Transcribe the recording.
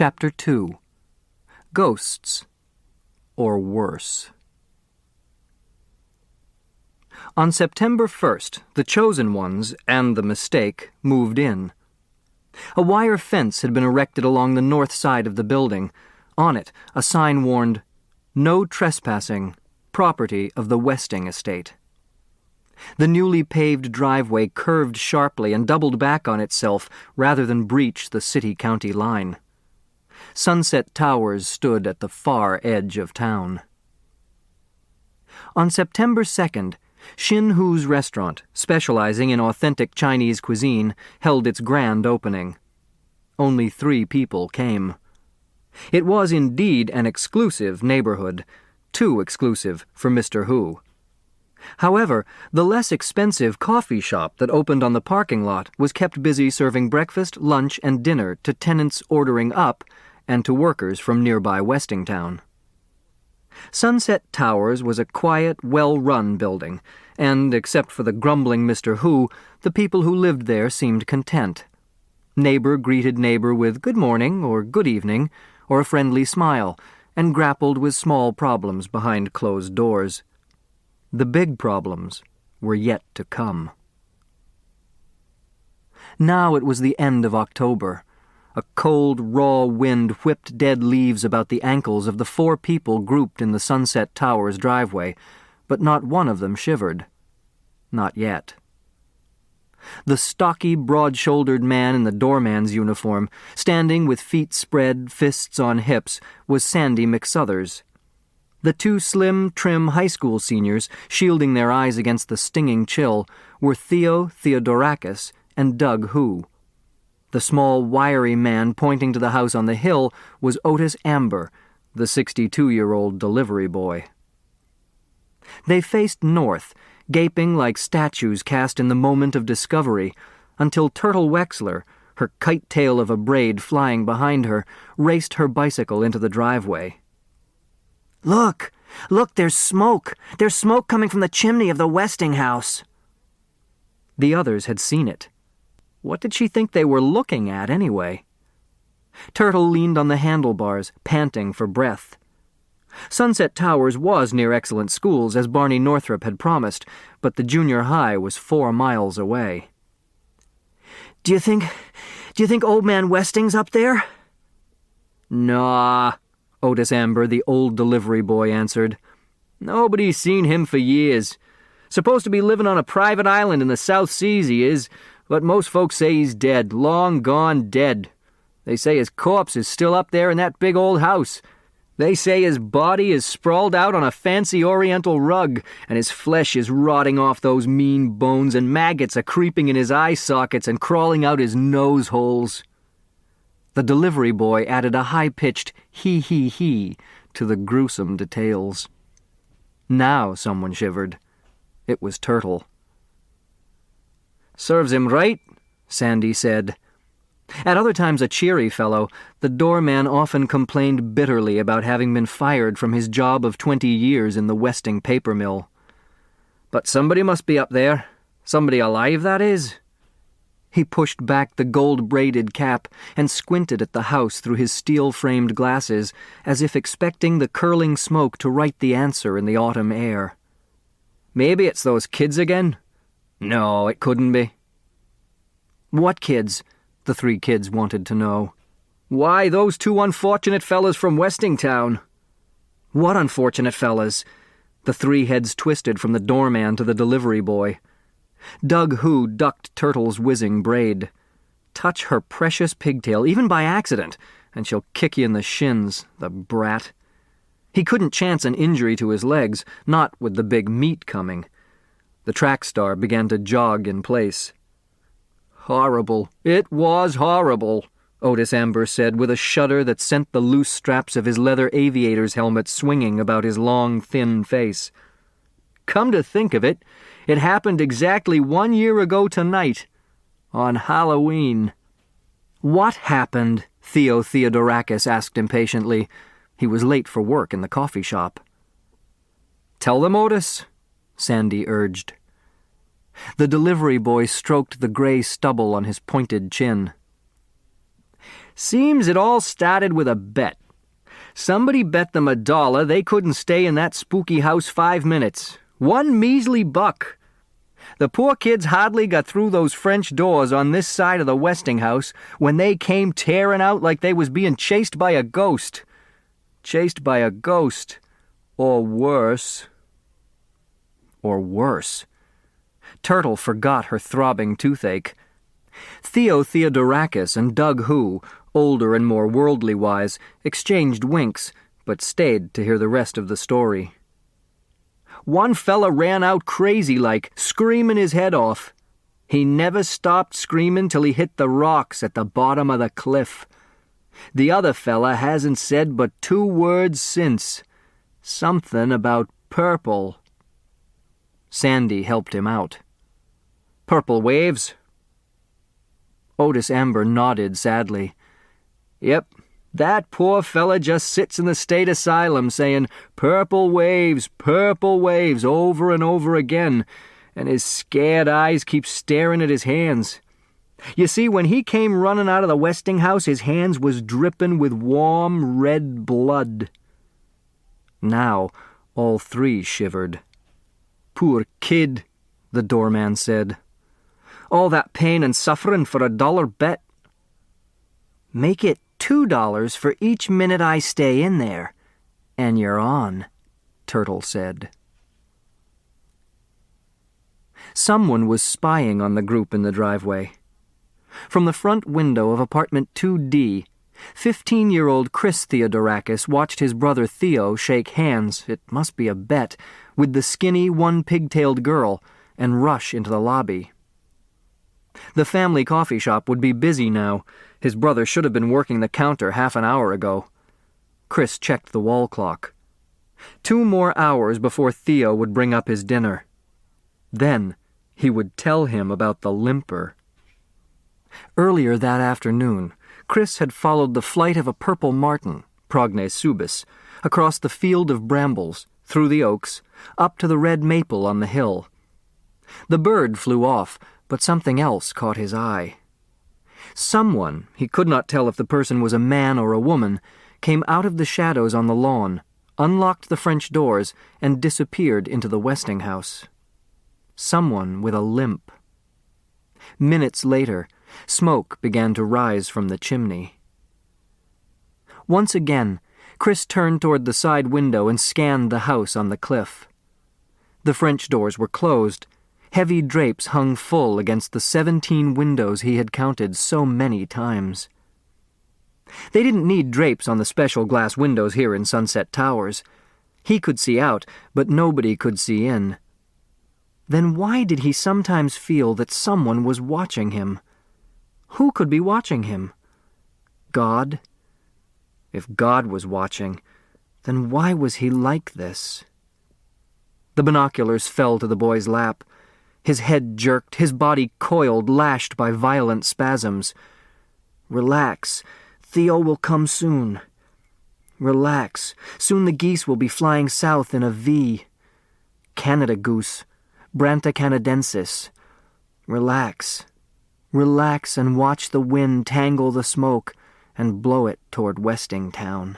Chapter 2. Ghosts, or worse. On September 1st, the chosen ones and the mistake moved in. A wire fence had been erected along the north side of the building. On it, a sign warned, "No trespassing, property of the Westing estate." The newly paved driveway curved sharply and doubled back on itself rather than breach the city-county line. Sunset Towers stood at the far edge of town. On September 2nd, Shin Hu's restaurant, specializing in authentic Chinese cuisine, held its grand opening. Only 3 people came. It was indeed an exclusive neighborhood, too exclusive for Mr. Hu. However, the less expensive coffee shop that opened on the parking lot was kept busy serving breakfast, lunch, and dinner to tenants ordering up and to workers from nearby Westingtown. Sunset Towers was a quiet, well-run building, and, except for the grumbling Mr. Hu, the people who lived there seemed content. Neighbor greeted neighbor with good morning or good evening, or a friendly smile, and grappled with small problems behind closed doors. The big problems were yet to come. Now it was the end of October. A cold, raw wind whipped dead leaves about the ankles of the 4 people grouped in the Sunset Towers driveway, but not one of them shivered. Not yet. The stocky, broad-shouldered man in the doorman's uniform, standing with feet spread, fists on hips, was Sandy McSuthers. The 2 slim, trim high school seniors, shielding their eyes against the stinging chill, were Theo Theodorakis and Doug Hu. The small, wiry man pointing to the house on the hill was Otis Amber, the 62-year-old delivery boy. They faced north, gaping like statues cast in the moment of discovery, until Turtle Wexler, her kite tail of a braid flying behind her, raced her bicycle into the driveway. "Look! Look, there's smoke! There's smoke coming from the chimney of the Westing house!" The others had seen it. What did she think they were looking at, anyway? Turtle leaned on the handlebars, panting for breath. Sunset Towers was near excellent schools, as Barney Northrop had promised, but the junior high was 4 miles away. Do you think Old Man Westing's up there?" "Nah," Otis Amber, the old delivery boy, answered. "Nobody's seen him for years. Supposed to be living on a private island in the South Seas, he is, but most folks say he's dead, long gone dead. They say his corpse is still up there in that big old house. They say his body is sprawled out on a fancy oriental rug, and his flesh is rotting off those mean bones, and maggots are creeping in his eye sockets and crawling out his nose holes." The delivery boy added a high-pitched he to the gruesome details. Now someone shivered. It was Turtle. "Serves him right," Sandy said. At other times a cheery fellow, the doorman often complained bitterly about having been fired from his job of 20 years in the Westing paper mill. "But somebody must be up there. Somebody alive, that is." He pushed back the gold-braided cap and squinted at the house through his steel-framed glasses, as if expecting the curling smoke to write the answer in the autumn air. "Maybe it's those kids again?" "No, it couldn't be." "What kids?" the 3 kids wanted to know. "Why, those 2 unfortunate fellas from Westingtown." "What unfortunate fellas?" The 3 heads twisted from the doorman to the delivery boy. Doug Hu ducked Turtle's whizzing braid. "Touch her precious pigtail, even by accident, and she'll kick you in the shins, the brat." He couldn't chance an injury to his legs, not with the big meat coming. The track star began to jog in place. "Horrible. It was horrible," Otis Amber said with a shudder that sent the loose straps of his leather aviator's helmet swinging about his long, thin face. "Come to think of it, it happened exactly 1 year ago tonight, on Halloween." "What happened?" Theo Theodorakis asked impatiently. He was late for work in the coffee shop. "Tell them, Otis," Sandy urged. The delivery boy stroked the gray stubble on his pointed chin. Seems it all started with a bet. Somebody bet them $1 they couldn't stay in that spooky house 5 minutes. 1 measly buck. The poor kids hardly got through those French doors on this side of the Westinghouse when they came tearing out like they was being chased by a ghost. Chased by a ghost. Or worse. Or worse. Turtle forgot her throbbing toothache. Theo Theodorakis and Doug Hu, older and more worldly-wise, exchanged winks, but stayed to hear the rest of the story. One fella ran out crazy-like, screaming his head off. He never stopped screaming till he hit the rocks at the bottom of the cliff. The other fella hasn't said but 2 words since. Something about purple. Sandy helped him out. Purple waves? Otis Amber nodded sadly. Yep, that poor fella just sits in the state asylum saying, purple waves, over and over again, and his scared eyes keep staring at his hands. You see, when he came running out of the Westinghouse, his hands was dripping with warm red blood. Now, all 3 shivered. Poor kid, the doorman said. All that pain and suffering for $1 bet. Make it $2 for each minute I stay in there, and you're on, Turtle said. Someone was spying on the group in the driveway. From the front window of apartment 2D, 15-year-old Chris Theodorakis watched his brother Theo shake hands, it must be a bet, with the skinny, one-pigtailed girl, and rush into the lobby. The family coffee shop would be busy now. His brother should have been working the counter half an hour ago. Chris checked the wall clock. 2 more hours before Theo would bring up his dinner. Then he would tell him about the limper. Earlier that afternoon, Chris had followed the flight of a purple martin, Progne subis, across the field of brambles, through the oaks, up to the red maple on the hill. The bird flew off, but something else caught his eye. Someone, he could not tell if the person was a man or a woman, came out of the shadows on the lawn, unlocked the French doors, and disappeared into the Westinghouse. Someone with a limp. Minutes later, smoke began to rise from the chimney. Once again, Chris turned toward the side window and scanned the house on the cliff. The French doors were closed. Heavy drapes hung full against the 17 windows he had counted so many times. They didn't need drapes on the special glass windows here in Sunset Towers. He could see out, but nobody could see in. Then why did he sometimes feel that someone was watching him? Who could be watching him? God? If God was watching, then why was he like this? The binoculars fell to the boy's lap. His head jerked, his body coiled, lashed by violent spasms. Relax. Theo will come soon. Relax. Soon the geese will be flying south in a V. Canada goose. Branta canadensis. Relax. Relax and watch the wind tangle the smoke and blow it toward Westingtown.